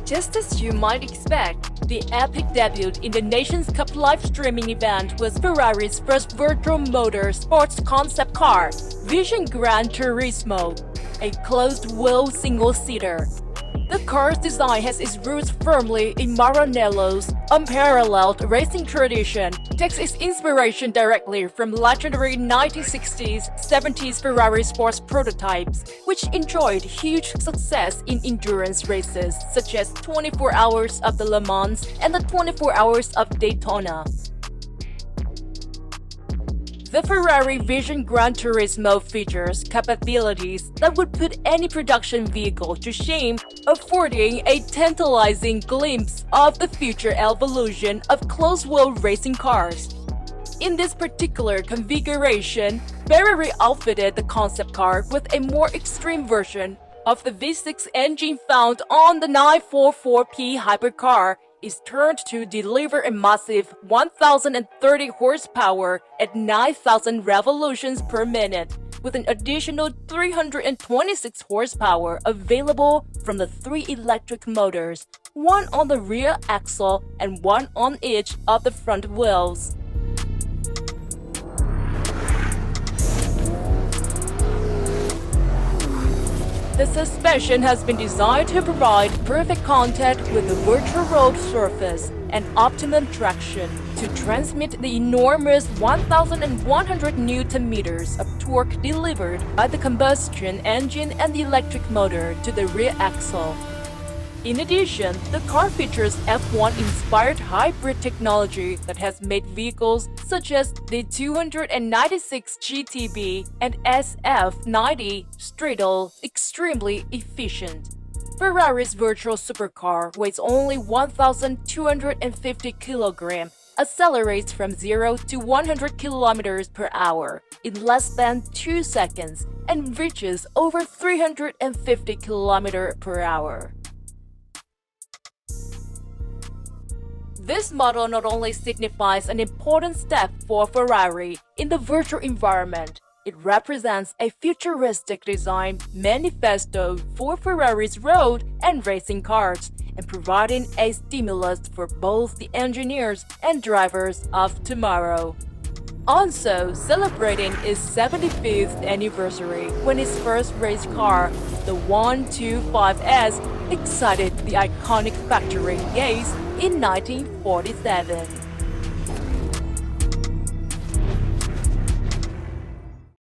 Just as you might expect, the epic debut in the Nations Cup live streaming event was Ferrari's first virtual motor sports concept car, Vision Gran Turismo, a closed-wheel single-seater. The car's design has its roots firmly in Maranello's unparalleled racing tradition, takes its inspiration directly from legendary 1960s, 70s Ferrari sports prototypes, which enjoyed huge success in endurance races such as 24 Hours of the Le Mans and the 24 Hours of Daytona. The Ferrari Vision Gran Turismo features capabilities that would put any production vehicle to shame, affording a tantalizing glimpse of the future evolution of closed-wheel racing cars. In this particular configuration, Ferrari outfitted the concept car with a more extreme version of the V6 engine found on the 944P hypercar. Is turned to deliver a massive 1,030 horsepower at 9,000 revolutions per minute, with an additional 326 horsepower available from the 3 electric motors, one on the rear axle and one on each of the front wheels. The suspension has been designed to provide perfect contact with the virtual road surface and optimum traction to transmit the enormous 1,100 Nm of torque delivered by the combustion engine and the electric motor to the rear axle. In addition, the car features F1-inspired hybrid technology that has made vehicles such as the 296 GTB and SF90 Straddle extremely efficient. Ferrari's virtual supercar weighs only 1,250 kg, accelerates from 0 to 100 km per hour in less than 2 seconds, and reaches over 350 km per hour. This model not only signifies an important step for Ferrari in the virtual environment, it represents a futuristic design manifesto for Ferrari's road and racing cars, and providing a stimulus for both the engineers and drivers of tomorrow. Also celebrating its 75th anniversary when its first race car, the 125S, excited the iconic factory gaze in 1947.